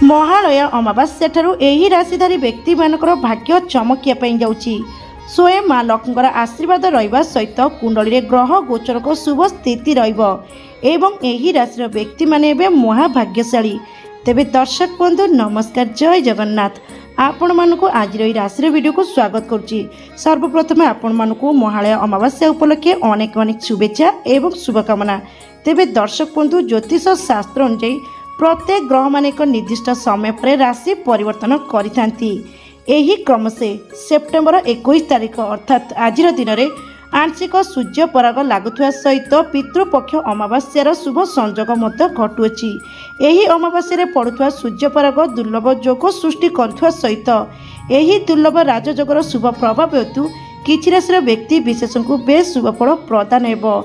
महालय अमावास्या ठारू एही राशिधारी व्यक्ति मानकर भाग्य चमकिया पई जाउची। स्वयं माँ लक्ष्मीर आशीर्वाद रहिबा सहित कुंडली ग्रह गोचर को शुभ स्थिति रहिबो एवं एही राशि व्यक्ति माने एबे महाभाग्यशाली। तेबे दर्शक बंधु नमस्कार, जय जगन्नाथ। आपण मानकु आज राशि वीडियो को स्वागत करुच्ची। सर्वप्रथम आपण मानकु महालय अमावास्या उपलक्षे अनेक अनेक शुभेच्छा एवं शुभकामना। तेबे दर्शक बंधु ज्योतिष शास्त्र अनुसार प्रत्येक ग्रह मान एक निर्दिष्ट समय पर राशि परिवर्तन करिथांती। एही क्रम से सेप्टेम्बर 21 तारिख अर्थात आज दिन में आंशिक सूर्य पराग लगुवा सहित पितृपक्ष अमावास्यार शुभ संयोग घटुअछि। एही अमावास्या पड़ुवा सूर्य पराग दुर्लभ जोग सृष्टि करुवा सहित एही दुर्लभ राजयोगर शुभ प्रभाव हेतु किछि राशि व्यक्ति विशेष को बेस शुभ फल प्रदान हेबो।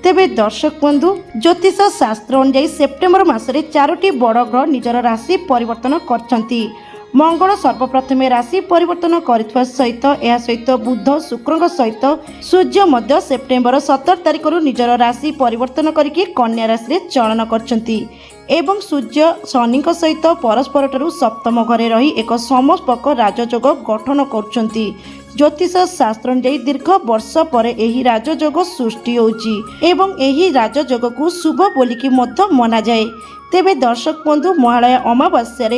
तेबे दर्शक बंधु ज्योतिष शास्त्र अनुसार सेप्टेम्बर मासरे 4टी बड़ ग्रह निजर राशि परिवर्तन करछंती। मंगल सर्वप्रथमे राशि परिवर्तन करिथवा सहित एहा सहित बुध शुक्र सहित सूर्य मध्य सेप्टेम्बर 17 तारिख निजर राशि परिवर्तन करके कन्या राशि चलन करछंती एवं सूर्य शनि सहित परस्पर ठारू सप्तम घरे रही एक समस्पक राजयोग गठन करछंती। ज्योतिष शास्त्र अनुसार दीर्घ वर्ष पर एही राजयोग सृष्टि होउची एवं एही राजयोग को शुभ बोलिकी मध्य मना जाए। तेबे दर्शक बंधु महालय अमावास्या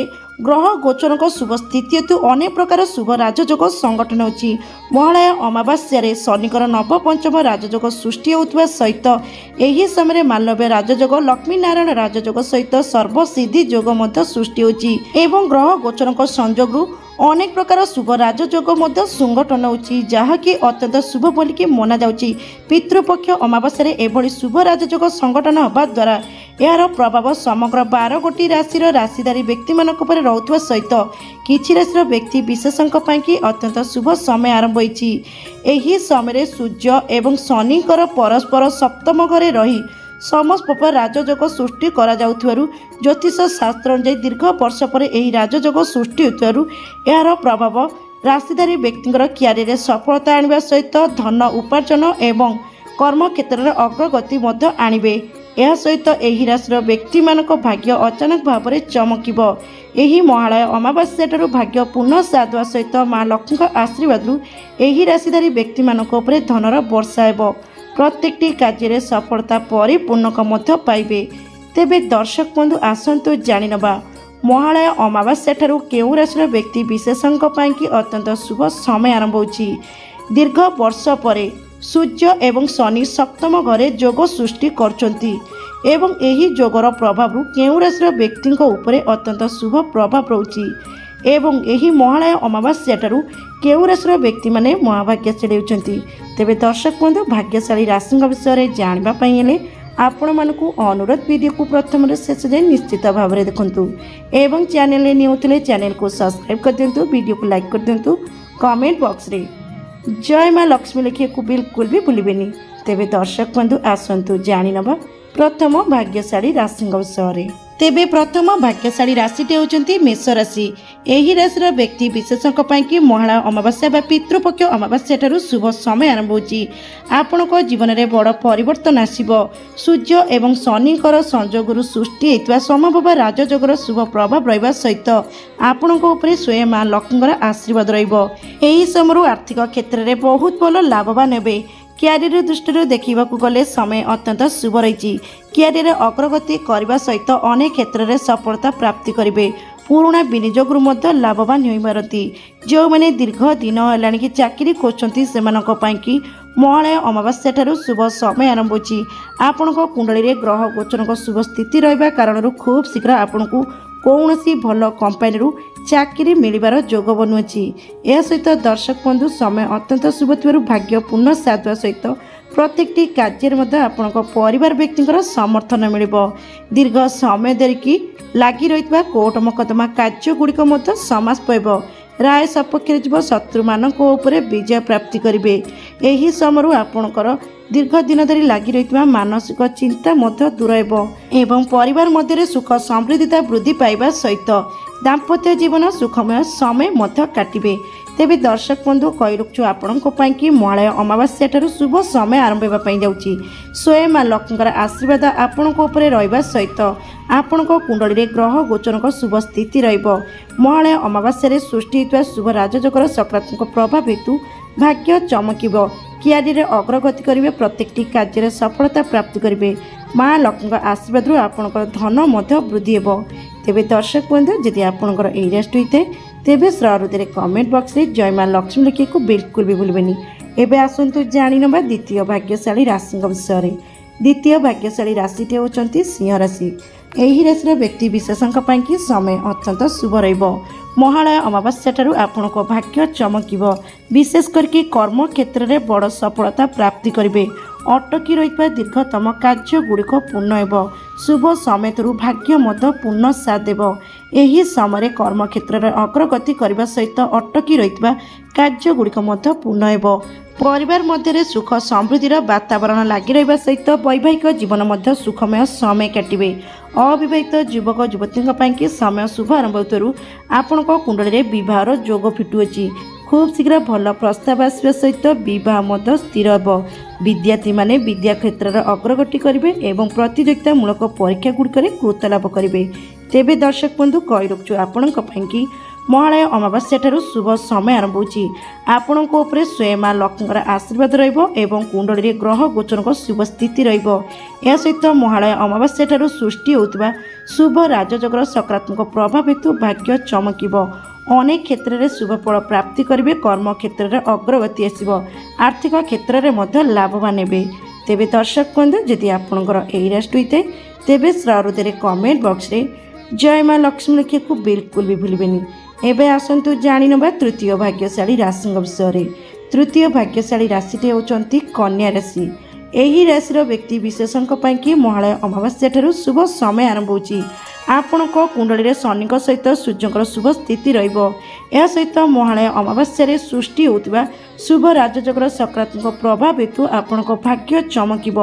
ग्रह गोचर को शुभ स्थिति हेतु अनेक प्रकार शुभ राजयोग संगठन होची। महालय अमावास्या शनिकर नव पंचम राजयोग सृष्टि होता सहित एही समय मालव्य राजयोग लक्ष्मी नारायण राजयोग सहित सर्वसिद्धि योग सृष्टि होची एवं ग्रह गोचर को संयोग अनेक प्रकार शुभ राजयोग संगठन होची जहाँकि अत्यंत शुभ बोलिकी मना जाउची। पितृपक्ष अमावास्या एभली शुभ राजयोग संगठन होगा द्वारा यार प्रभाव समग्र 12 गोटी राशि राशिधारी व्यक्ति मानक पर रहुवा सहित किछि राशि व्यक्ति विशेषज्ञ कि अत्यंत शुभ समय आरंभ होइछि। एही समय सूर्य एवं शनिकर परस्पर सप्तम घरे रही समस्त राजयोग सृष्टि करा जाउथिबारु ज्योतिष शास्त्र अनुसार दीर्घ वर्ष पर एही राजयोग सृष्टि होथिबारु यार प्रभाव राशिधारी व्यक्तिଙ୍କର क्यारियर सफलता आनिबा सहित धन उपार्जन एवं कर्म क्षेत्र में अग्रगति मध्य आनिबे। यह सहित एही राशि व्यक्ति मानक भाग्य अचानक भाव में चमकिबो। एही महालय अमावास्या ठारू भाग्य पूर्ण साधुआ सहित माँ लक्ष्मी आशीर्वाद एही राशिधारी व्यक्ति मानक उपरे धनर वर्षा हेबो। प्रत्येकटी कार्य सफलता परिपूर्णक मध्य पाइबे। तेबे दर्शक बंधु आसंतु जानि नबा महालय अमावास्या ठारू केउ राशि व्यक्ति विशेषज्ञ कि अत्यंत शुभ समय आरंभ होछि। दीर्घ वर्ष पर सूर्य एवं शनि सप्तम घरे जोग सृष्टि करछंती एवं एही जोगर प्रभाव केउ राशि व्यक्ति उपरे अत्यंत शुभ प्रभाव रहुछि एवं एही महालय अमावास्या ठारू केउ राशि व्यक्ति माने महाभाग्यशाली होउछंती। तेबे दर्शक बंधु भाग्यशाली राशि विषय जानबा पई हेले आपण मानकु अनुरोध वीडियो को प्रथम शेष जाए निश्चित भाव में देखंतु एवं चैनल न्यूथिले चैनल को सब्सक्राइब कर दिंतु, वीडियो को लाइक कर दिंतु, कमेंट बॉक्स रे जय माँ लक्ष्मी लिखिए को बिल्कुल भी भूलिबेनी। तेबे दर्शक बंधु आसंतु जानि नबा प्रथम भाग्यशाली राशि विषय। तेबे प्रथम भाग्यशाली राशिटी होउचंती मेष राशि। एही राशि व्यक्ति विशेषज्ञ कि महालय अमावास्या बा पितृपक्ष अमावास्या ठारू शुभ समय आरंभ होची। आपणको जीवन में बड़ परिवर्तन आसिबो। सूर्य एवं शनिकर संयोगरु सृष्टि हेतुवा समभाव राजयोगर शुभ प्रभाव रहिबा सहित आपणको उपरे स्वयं माँ लक्ष्मीर आशीर्वाद रहिबो। एही समय आर्थिक क्षेत्र में बहुत भल लाभवान हेबे। क्यारियर दृष्टि देखा गले समय अत्यंत शुभ रही। क्यारियर अग्रगति करने सहित अनेक क्षेत्र में सफलता प्राप्ति करेंगे। पुराणा विनियोगरू लाभवान हो पारती। जो मैंने दीर्घ दिन है कि चाकरी खोजती से महालय अमावास्या ठारू शुभ समय आरंभ होची। आपण कुंडली ग्रह गोचर शुभ स्थिति रहा कारण खूब शीघ्र आपण को कौन सी भल कंपानी चाकरी मिलबार जोग बनुअछि। यह सहित दर्शक बंधु समय अत्यंत शुभ थी भाग्य पूर्ण साधुआ सहित प्रत्येकटी कार्य आपण परिवार व्यक्ति समर्थन मिल। दीर्घ समय धरिकी लगी रही कोर्ट मकदमा कार्य गुड़िक समाज पाइब। राय सपक्ष जीव शत्रु मान विजय प्राप्ति करेंगे। यही समय आपणकर दीर्घ दिन धरी लगी रही मानसिक चिंता दूर एवं परिवार मध्य सुख समृद्धिता वृद्धि पाइबा सहित दाम्पत्य जीवन सुखमय समय काटिबे। तेबे दर्शक बंधु कही रखु आपण महालय अमावास्या ठारू शुभ समय आरंभ होगापी जाऊँगी। स्वयं माँ लक्ष्मी आशीर्वाद आपण रहा सहित आपण कुंडली में ग्रह गोचर शुभ स्थिति महालय अमावास्या सृष्टि होता शुभ राजयोगर सकारात्मक प्रभाव हेतु भाग्य चमकिब। क्यारी अग्रगति करेंगे, प्रत्येक कार्य सफलता प्राप्ति करेंगे। माँ लक्ष्मी आशीर्वाद आपणकर धन वृद्धि हो। तेबे दर्शक बंधु जदि आपणकर यही राशि होता है तेबे श्रद्धे कमेंट बॉक्स रे जय माँ लक्ष्मी लिखा को बिल्कुल भी भूलबेनी। एबे आसंतु जानि नबा द्वितीय भाग्यशाली राशि विषय में। द्वितीय भाग्यशाली राशिटी होउचंती सिंह राशि। एही राशि व्यक्ति विशेषों की समय अत्यंत शुभ रहिबो। महालय अमावास्या ठारू आपणक भाग्य चमकिब। विशेष करके कर्म क्षेत्र में बड़ सफलता प्राप्ति करेंगे। अटकी रही दीर्घतम कार्य गुड़िक पूर्ण हो। शुभ समय भाग्य पूर्ण साथ देव। यही समय कर्म क्षेत्र में अग्रगति करने सहित अटकी रही कार्य गुड़िक पूर्ण हो। परिवार मध्य सुख समृद्धिर वातावरण लगी रहा सहित वैवाहिक जीवन सुखमय समय काटिबे। अविवाहित युवक युवती समय शुभ आरंभ होतु आपण कुंडली में बहार जोग फिटुअछि। खूब शीघ्र भल प्रस्ताव आसवा सहित बह स्थिर हो। विद्यार्थी माने विद्या क्षेत्र में अग्रगति करेंगे एवं प्रतियोगितामूलक परीक्षा गुड़िक कृत लाभ करेंगे। तेबे दर्शक बंधु कही रखु आपण महालय अमावास्या ठारू शुभ समय आरंभ होछि। आपणक उपरे स्वयं माँ लक्ष्मी आशीर्वाद रहिबो एवं कुंडली में ग्रह गोचर शुभ स्थिति रहिबो। या सहित महालय अमावास्या ठारू सृष्टि होउतबा शुभ राजयोगर सकारात्मक प्रभाव हेतु भाग्य चमकिब। अनेक क्षेत्र में शुभ फल प्राप्ति करेंगे। कर्म क्षेत्र में अग्रगति आसब। आर्थिक क्षेत्र में लाभवान हे। तेबे दर्शक बंधु जदि आपणकर यही राशि होता है तेबे श्रद्धे कमेंट बॉक्स रे जय माँ लक्ष्मी लिखा को बिल्कुल भी भूलबेनी। एबे आसंतु जानि नबा तृतीय भाग्यशाली राशि विषय में। तृतीय भाग्यशाली राशिटी होउचंती कन्या राशि। एही राशि व्यक्ति विशेषों की महालय अमावास्या ठारू शुभ समय आरंभ होछि। आपणक कुंडली में शनि सहित सूर्य शुभ स्थिति रहिबो। या सहित महालय अमावास्या सृष्टि होता शुभ राजयोगर सकारात्मक प्रभाव हेतु आपणक भाग्य चमकिब।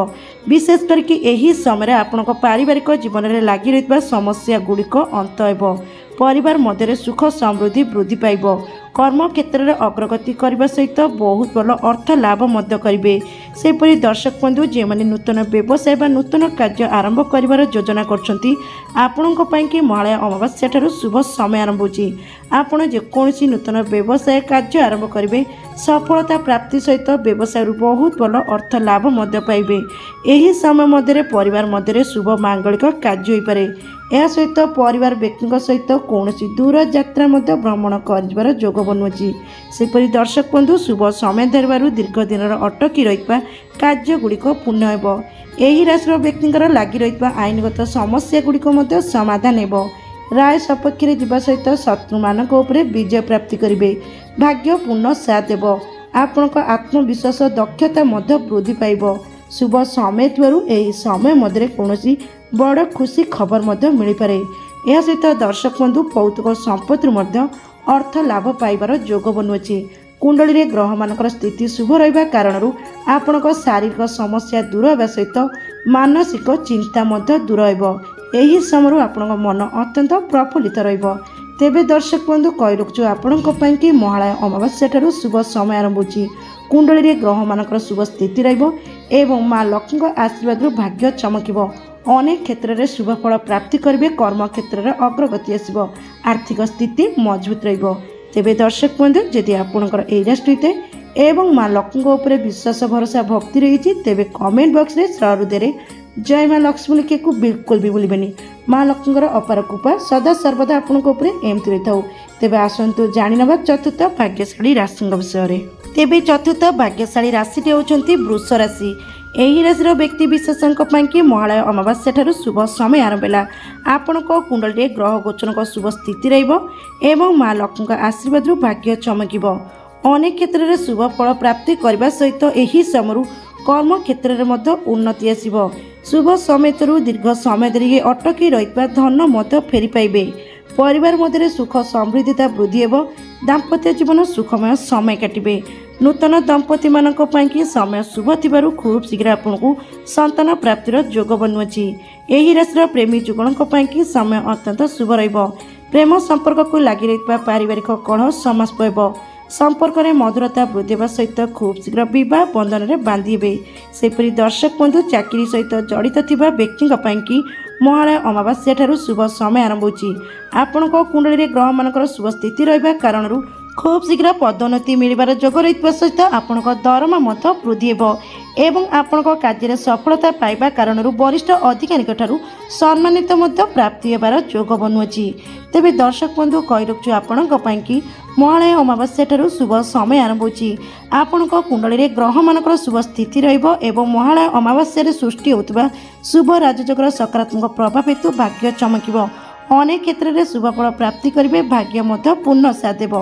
विशेष करके यही समय आपणक पारिवारिक जीवन में लगी रही समस्या गुड़िक अंत हो। परिवार मध्य सुख समृद्धि वृद्धि पाइब। कर्म क्षेत्र में अग्रगति करने सहित बहुत भल अर्थ लाभ करेंगे। सेपरी दर्शक बंधु जो मैंने नूतन व्यवसाय व नूतन कार्य आरंभ कर योजना करछंती आपणों महालय अमावास्या ठारू शुभ समय आरंभ होछि। आपण जेकोसी नूतन व्यवसाय कार्य आरंभ करेंगे सफलता प्राप्ति सहित व्यवसाय बहुत भल अर्थ लाभ पाइबे। यही समय मध्य परिवार मध्य शुभ मांगलिक कार्य हो पारे। यह सहित परिवार व्यक्ति सहित कौन दूर यात्रा भ्रमण कर जोग बनुची। सेपरी दर्शक बंधु शुभ समय धरबार दीर्घ दिन अटकी रही कार्य गुड़िक पूर्ण हो। यही राशि व्यक्ति लगी रही आईनगत समस्या गुड़िक समाधान हो। राय सपक्ष में सहित शत्रु मान विजय प्राप्ति करेंगे। भाग्य पूर्ण साथ देव। आपण आत्मविश्वास दक्षता वृद्धि पाइब। शुभ समय यही समय मध्य कौन बड़ खुशी खबर मिल पारे। यह सहित दर्शक बंधु पौतुक संपत्ति अर्थ लाभ पाइबार जोग बनुची। कुंडली में ग्रह मानकर स्थिति शुभ रहा कारण आपण शारीरिक समस्या दूर होगा सहित मानसिक चिंता दूर हो। यही समय आपण मन अत्यंत प्रफुल्लित रहिबो। तेबे दर्शक बंधु कही रखु आपण महालय अमावास्या ठारू शुभ समय आरंभ होछि। कुंडली में ग्रह मानकर शुभ स्थिति रहिबो एवं माँ लक्ष्मी आशीर्वाद भाग्य चमकिब। अनेक क्षेत्र में शुभ फल प्राप्ति करेंगे। कर्म क्षेत्र में अग्रगति आसब। आर्थिक स्थिति मजबूत रहिबो। तेबे दर्शक बंधु जदि आपणकर यही राशि होता है एवं माँ लक्ष्मी उपरे विश्वास भरोसा भक्ति रही तेबे कमेंट बॉक्स रे श्रद्धे जय माँ लक्ष्मी लिखा को बिल्कुल भी भूलबेनी। माँ लक्ष्मी अपार कृपा सदा सर्वदा आपंक एमती रही था। तेबे आसतु जानि नबा चतुर्थ भाग्यशाली राशि विषय में। तेबे चतुर्थ भाग्यशाली राशिटी होउचंती वृष राशि। यही राशि व्यक्ति विशेषों की महालय अमावास्या ठारू शुभ समय आरंभ है। आपण कुंडली में ग्रह गोचर शुभ स्थिति रहिबो माँ लक्ष्मी आशीर्वाद भाग्य चमकिब। अनेक क्षेत्र में शुभ फल प्राप्ति करने सहित यही समय कर्म क्षेत्र में उन्नति आसब। शुभ समय दीर्घ समय धरी अटकी रही धन फेरी पाइबे। परिवार मध्य सुख समृद्धिता वृद्धि हो। दाम्पत्य जीवन सुखमय समय काटिबे। नूतन दंपति मानक पाइकी समय शुभ थिबारु खूब शीघ्र आपनकु संतान प्राप्तिर जोग बनुअछि। एही राशिर प्रेमी जुगणक पाइकी समय अत्यंत शुभ रहिबो। प्रेम संपर्क को लागि रहितबा पारिवारिक कलह समाप्त होइबो। संपर्क में मधुरता वृद्धि सहित खूब शीघ्र विवाह बंधन में बांधे। सेपरी दर्शक बंधु चाकरी सहित जड़ित थिबा व्यक्ति पाइकी महालय अमावास्या ठारू शुभ समय आरंभ होछि। आपणक कुंडली रे ग्रह मानकर शुभ स्थिति रहिबा कारणरू खूब शीघ्र पदोन्नति मिलिबार जोग रहितबा सहित आपणक दरमा मध्य वृद्धि हेबो एवं आपणक कार्य सफलता पाइबा कारणरू वरिष्ठ अधिकारी ठारू सम्मानित मध्य प्राप्ति हेबार जोग बनुअछि। तेबे दर्शक बंधु कहि रखछु आपणक पाइकी महालय अमावास्या ठारू शुभ समय आरंभ होछि। आपणक कुंडली रे ग्रह मानकर शुभ स्थिति रहिबो एवं महालय अमावास्या रे सृष्टि होतबा शुभ राजयोगर सकारात्मक प्रभाव हेतु भाग्य चमकिबो। अनेक क्षेत्र में शुभफल प्राप्ति करेंगे। भाग्य मध्य पूर्ण साथ देव।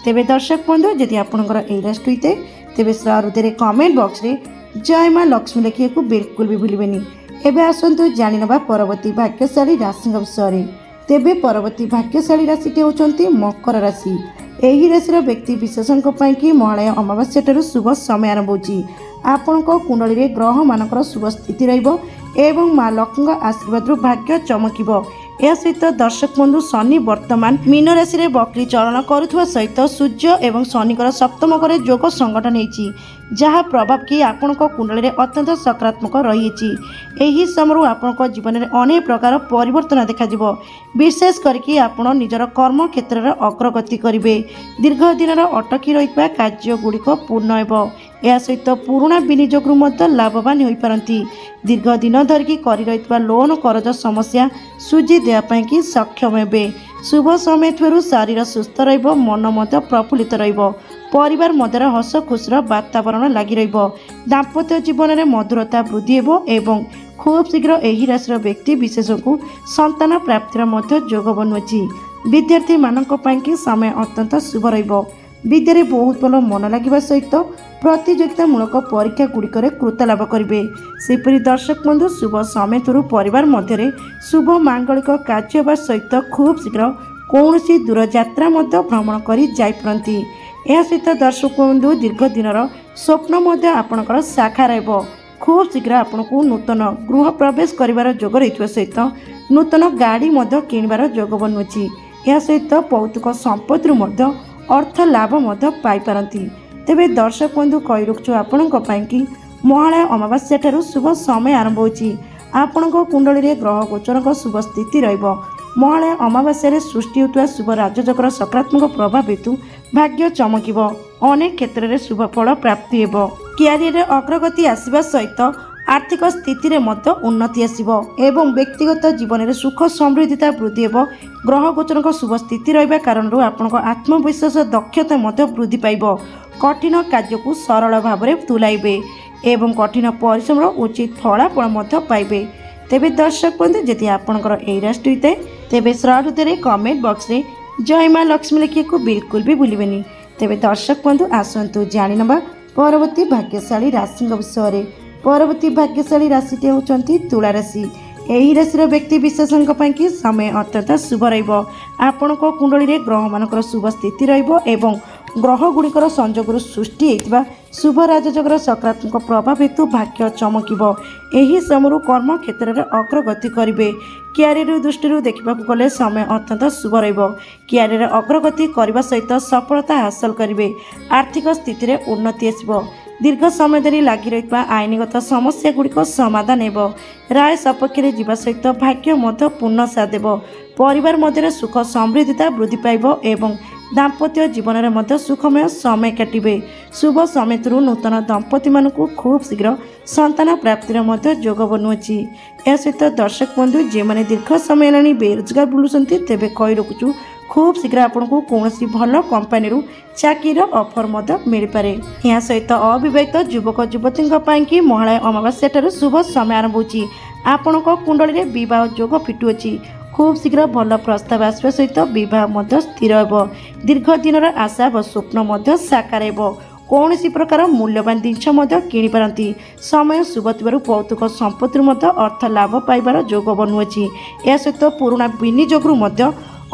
तेबे दर्शक बंधु यदि आपंकर यही राशि होते तेबे हृदय कमेंट बॉक्स रे जय मां लक्ष्मी लिखिए को बिल्कुल भी भूलिबेनी। एबे आसंतु जानि नबा परवर्ती भाग्यशाली राशि विषय। तेबे परवर्ती भाग्यशाली राशि होउचंती मकर राशि। एही राशिर व्यक्ति विशेषज्ञ पाइकी महालय अमावास्या ठारू शुभ समय आरंभ होछि। आपणक कुंडली रे ग्रह मानकर शुभ स्थिति रहिबो एवं मां लक्ष्मी आशीर्वाद भाग्य चमकिबो। या सहित दर्शक बंधु शनि वर्तमान मीन राशि रे बक्री चलन करुवा सहित सूर्य एवं शनिकर सप्तम घरे जोग संगठन होती जहाँ प्रभाव कि आपणक कुंडली रे अत्यंत सकारात्मक रही। एही समय आपणक जीवन में अनेक प्रकार परिवर्तन देखा विशेष करके आपण निजर कर्म क्षेत्र में अग्रगति करेंगे। दीर्घ दिन अटकी रही कार्य गुड़िक पूर्ण हो। या सहित पुराणा विनियोग लाभवान हो पारती। दीर्घ दिन धरिकी करि रहितबा लोन करज समस्या सुझी देवाई कि सक्षम हे। शुभ समय थरू शरीर सुस्थ रहिबो, मन मध्य प्रफुल्लित रहिबो। परिवार मध्य हस खुशीर वातावरण लगी रहिबो। दाम्पत्य जीवन में मधुरता वृद्धि हेबो एवं खूब शीघ्र एही राशिर व्यक्ति विशेष को संतान प्राप्तिर मध्य जोग बनुअछि। विद्यार्थी मानक पाइकी समय अत्यंत शुभ रहिबो। विद्यारे बहुत भल मन लगे सहित प्रतियोगितामूलक परीक्षा गुड़िकर कृत लाभ करेंगे। सेपरी दर्शक बंधु शुभ समय थरू परिवार मध्य शुभ मांगलिक कार्य सहित खूब शीघ्र कौन दूर यात्रा भ्रमण कर जापरती। यह सहित दर्शक बंधु दीर्घ दिन स्वप्न आपणकर साकार हो। खूब शीघ्र आपन को नूतन गृह प्रवेश कर जोग रही सहित नूतन गाड़ी किणवार जोग बनुअछि। यह सहित पौतुक संपत्ति अर्थ लाभ पाइपारती। तेबे दर्शक बंधु कहि रखछु आपणक पाइकी महालय अमावास्या ठारू शुभ समय आरंभ होछि। आपणक कुंडली रे ग्रह गोचरक शुभ स्थिति रहिबो। महालय अमावास्या रे सृष्टि होतुवा शुभ राजयोगर सकारात्मक प्रभाव हेतु भाग्य चमकिबो। अनेक क्षेत्र में शुभ फल प्राप्ति हेबो। क्यारियर अग्रगति आसिबा सहित आर्थिक स्थिति रे मध्य उन्नति आसिबो एवं व्यक्तिगत जीवन में सुख समृद्धिता वृद्धि हेबो। ग्रह गोचरक शुभ स्थिति रहिबा कारणरू आपणक आत्मविश्वास दक्षता मध्य वृद्धि पाइबो। कठिन कार्य को सरल भाव में तुलाइबे एवं कठिन परिश्रम उचित फलाफल मध्य पाइबे। तेबे दर्शक बंधु यदि आपणकर एही राशि होइते तेबे हृदय कमेंट बॉक्स रे जय मां लक्ष्मी लिखिए को बिल्कुल भी भूलिबेनी। तेबे दर्शक बंधु आसंतु जानि नबा परवर्ती भाग्यशाली राशि विषय। परवर्ती भाग्यशाली राशि होउचंती तुला राशि। एही राशिर व्यक्ति विशेषज्ञ पाइकी समय अत्यंत शुभ रहिबो। आपणक कुंडली रे ग्रह मानकर शुभ स्थिति रहिबो एवं ग्रह गुड़िकर संजोगरु सृष्टि होइतिबा शुभ राजयोगर सकारात्मक प्रभाव हेतु भाग्य चमकिबो। एही समय कर्म क्षेत्र में अग्रगति करेंगे। क्यारियर दृष्टि देखा गले समय अत्यंत शुभ रहिबो। क्यारियर अग्रगति करने सहित सफलता हासिल करेंगे। आर्थिक स्थिति में उन्नति आसिबो। दीर्घ समय धरी लगी रही आईनगत समस्या गुड़िक समाधान हेबो। राय सपक्ष में जीवा सहित भाग्य मध्य पूर्ण साथ देव। परिवार मध्य सुख समृद्धिता वृद्धि पाइबो एवं दाम्पत्य जीवन में मध्य सुखमय समय काटिबे। शुभ समय थरू नूतन दंपति मानकु खूब शीघ्र संतान प्राप्तिर मध्य जोग बनुअछि। या सहित दर्शक बंधु जे माने दीर्घ समय हेलानी बेरोजगार बुलुसंती तेबे कहि रखुछु खूब शीघ्र आपको कौन भल कंपानी चाकरी ऑफर मिल पारे। या सहित अविवाहित युवक युवती महालय अमावास्या ठारू शुभ समय आरंभ होछि। आपणक कुंडली रे विवाह जोग फिटुअछि। खूब शीघ्र भल प्रस्ताव आसवा सहित बह स्थिर हो। दीर्घ दिन आशा व स्वप्न साकार हो। कौन प्रकार मूल्यवान जिनस किणी पारती। समय शुभ थी पौतुक संपत्ति अर्थ लाभ पाइबार जोग बनुअछि। या सहित पुराणा विनियोग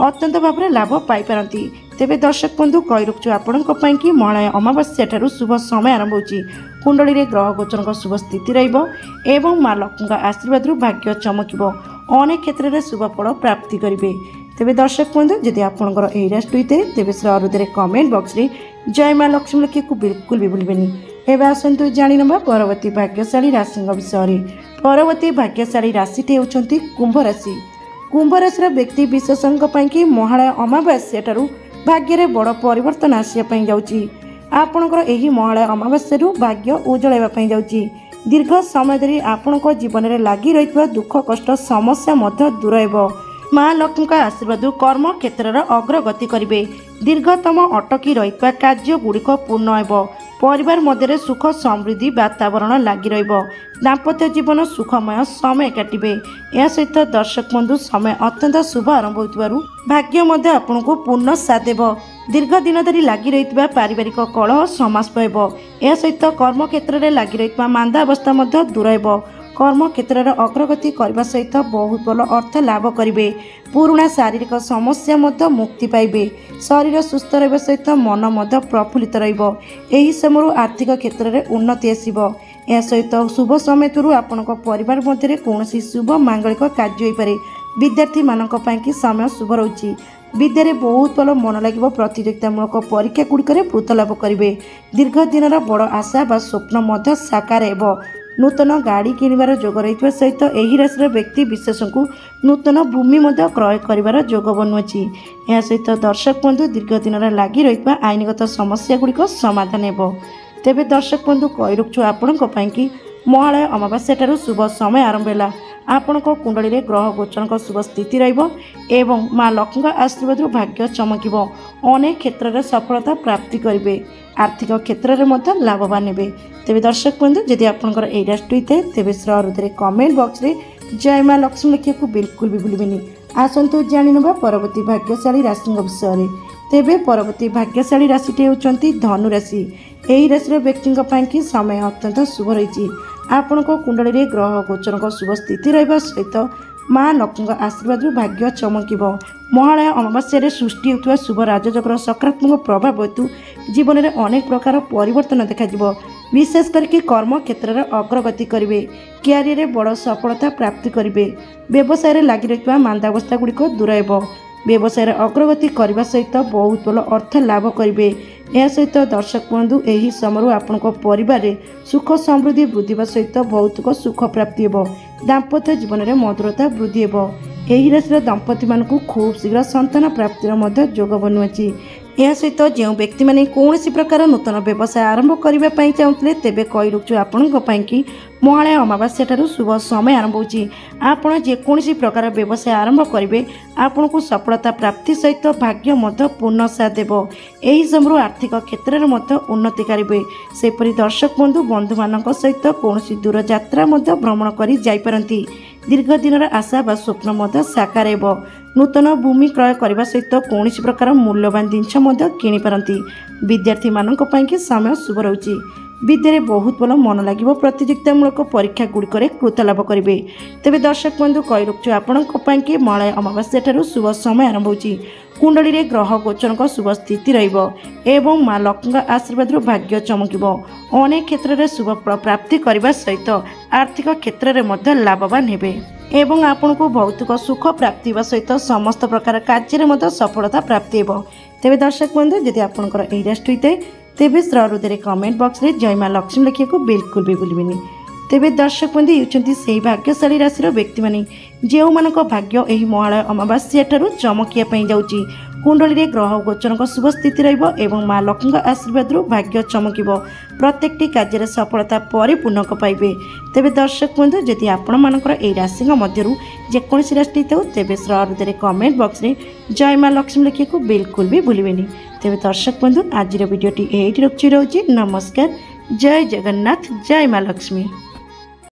अत्यंत भाव में लाभ पाइपारती। तेबे दर्शक बंधु कही रखु आपण कि महालय अमावास्या ठारू शुभ समय आरंभ होची। कुंडली रे ग्रह गोचर शुभ स्थिति रहिबो एवं माँ लक्ष्मी आशीर्वाद भाग्य चमकिबो, अनेक क्षेत्र में शुभ फल प्राप्ति करेंगे। तेबे दर्शक बंधु जदि आपंकर यही राशि होते तेज अनुरोध कमेंट बॉक्स रे जय माँ लक्ष्मी लिखा को बिल्कुल भी भूलबेनी। एवं आसतु जाणिनबा परवर्ती भाग्यशाली राशि विषय। परवर्ती भाग्यशाली राशिटी होउछंती कुंभ राशि। कुंभ राशि व्यक्ति विशेषज्ञ कि महालय अमावास्या ठारू भाग्य रे बड़ परिवर्तन आसिया जाउची। आपणकर एही महालय अमावास्या भाग्य उजळाइबा जाउची। दीर्घ समय धरी आपणको जीवन में लगी रही दुख कष्ट समस्या मध्य दूर हेबो। माँ लक्ष्मी का आशीर्वाद कर्म क्षेत्र में अग्रगति करेंगे। दीर्घतम अटकी रही कार्य गुड़िक पूर्ण हेबो। परिवार मध्य सुख समृद्धि वातावरण लगी रहिबो। दाम्पत्य जीवन सुखमय समय काटिबे। या सहित दर्शक बंधु समय अत्यंत शुभ आरंभ होइतबारु भाग्य मध्य आपनको पूर्ण साथ देबो। दीर्घ दिन धरी लगी रही पारिवारिक कलह समाप्त हेबो। या सहित कर्म क्षेत्र में लगी रही मांदा अवस्था मध्य दूर हेबो। कर्म क्षेत्र में अग्रगति करने सहित बहुत भल अर्थ लाभ करेंगे। पुराणा शारीरिक समस्या मध्य मुक्ति पाइबे। शरीर सुस्थ रहा सहित मन मध्य प्रफुल्लित रहिबो। एही समय आर्थिक क्षेत्र में उन्नति आसिबो। या सहित शुभ समय आपण परिवार मध्य कौनसी शुभ मांगलिक कार्य हो पारे। विद्यार्थी मानक कि समय शुभ रही। विद्यारे बहुत भल मन लगे। प्रतियोगितामूलक परीक्षा गुड़िक वृत्त लाभ करेंगे। दीर्घ दिन बड़ आशा व स्वप्न मध्य साकार हेबो। नूतन गाड़ी किणवार जोग रही सहित यही राशि व्यक्ति विशेष को नूतन भूमि क्रय कर जोग बनुची। यह सहित दर्शक बंधु दीर्घ दिन लगी रही आईनगत समस्या गुड़िक समाधान हेबो। तेबे दर्शक बंधु कही रखु आपण कि महालय अमावास्या ठारू शुभ समय आरंभ है। आपण कुंडली रे ग्रह गोचर शुभ स्थिति एवं माँ लक्ष्मी आशीर्वाद भाग्य चमकिबो। अनेक क्षेत्र में सफलता प्राप्ति करेंगे। आर्थिक क्षेत्र में लाभवान हे। तेबे दर्शक बंधु जदि आपंकर यही राशि होते तेज अनुरोध कमेंट बॉक्स रे जय माँ लक्ष्मी लिखा को बिल्कुल भी भूलबेनी। आसतु जाणिनबा परवर्ती भाग्यशाली राशि विषय। तेबे परवर्ती भाग्यशाली राशिटी होउछंती धनु राशि। यही राशि व्यक्ति कि समय अत्यंत शुभ रही। आपण कुंडली रे ग्रह गोचर शुभ स्थिति रहा सहित माँ लक्ष्मी आशीर्वाद भाग्य चमकिबो। महालय अमावास्या सृष्टि होता शुभ राजयोगर सकारात्मक प्रभाव हेतु जीवन में अनेक प्रकार परिवर्तन देखा। विशेष करके कर्म क्षेत्र में अग्रगति करेंगे। क्यारियर बड़ सफलता प्राप्ति करेंगे। व्यवसाय लगी रही मांदावस्था गुड़िक दूर हेबो। व्यवसाय अग्रगति करने सहित बहुत भल अर्थ लाभ करेंगे। यह सहित दर्शक बंधु यही समय आपण परिवार में सुख समृद्धि वृद्धि सहित भौतिक सुख प्राप्ति हेबो। दाम्पत्य जीवन में मधुरता वृद्धि हेबो। यही राशि दंपति मानक खूब शीघ्र संतान प्राप्तिर जोग बनुची। यह सहित जो व्यक्ति मैंने कौन प्रकार नूतन व्यवसाय आरंभ करने चाहते तेज कही रखु आपण कि महालय अमावास्या ठारू शुभ समय आरंभ होची। आपण जेकोसी प्रकार व्यवसाय आरंभ करेंगे आपण को सफलता प्राप्ति सहित भाग्य मध्य पूर्ण साथ देव। यही समय आर्थिक क्षेत्र में उन्नति करेंगे। सेपरी दर्शक बंधु बंधु मान सहित कौन दूर यात्रा भ्रमण कर जापारती। दीर्घ दिन आशा व स्वप्न मध्य साकार हेबो। नूतन भूमि क्रय करने सहित कौन प्रकार मूल्यवान जिनस किणिपारती। विद्यार्थी मानक कि समय शुभ रही। विद्यारे बहुत भल मन लगे। प्रतियोगितामूलक परीक्षा गुड़िक कृत लाभ करेंगे। तेबे दर्शक बंधु कही रखु आपण कि महालय अमावास्या ठारू शुभ समय आरंभ होची। कुंडली रे ग्रह गोचर शुभ स्थिति एवं माँ लक्ष्मी आशीर्वाद भाग्य चमकिबो। अनेक क्षेत्र में शुभ फल प्राप्ति करने सहित आर्थिक क्षेत्र में लाभवान हेबे एवं आपण को भौतिक सुख प्राप्ति सहित समस्त प्रकार कार्य में सफलता प्राप्ति हेबो। तेबे दर्शक बंधु जदि आपंकर यही राशि होते तेज अनुरोध कमेंट बॉक्स रे जय माँ लक्ष्मी लिखा को बिल्कुल भी भूलबेनी। तेबे दर्शक बंधु होउछंती सेही भाग्यशाली राशि व्यक्ति माने जो मानक भाग्य एही महालय अमावास्या ठारू चमकिया पई जाउची। कुंडली रे ग्रह गोचर शुभ स्थिति रहिबो एवं माँ लक्ष्मी आशीर्वाद भाग्य चमकिबो। प्रत्येकटी कार्य सफलता परिपूर्ण पाइबे। तेबे दर्शक बंधु जदि आपण मानकर एही राशि मध्यरु जेकोसी राशि तो तेबे अनुरोध कमेंट बॉक्स रे जय माँ लक्ष्मी लिखा को बिल्कुल भी भूलबेनी। तेबे दर्शक बंधु आज वीडियोटी एही रखछि। नमस्कार। जय जगन्नाथ। जय माँ लक्ष्मी।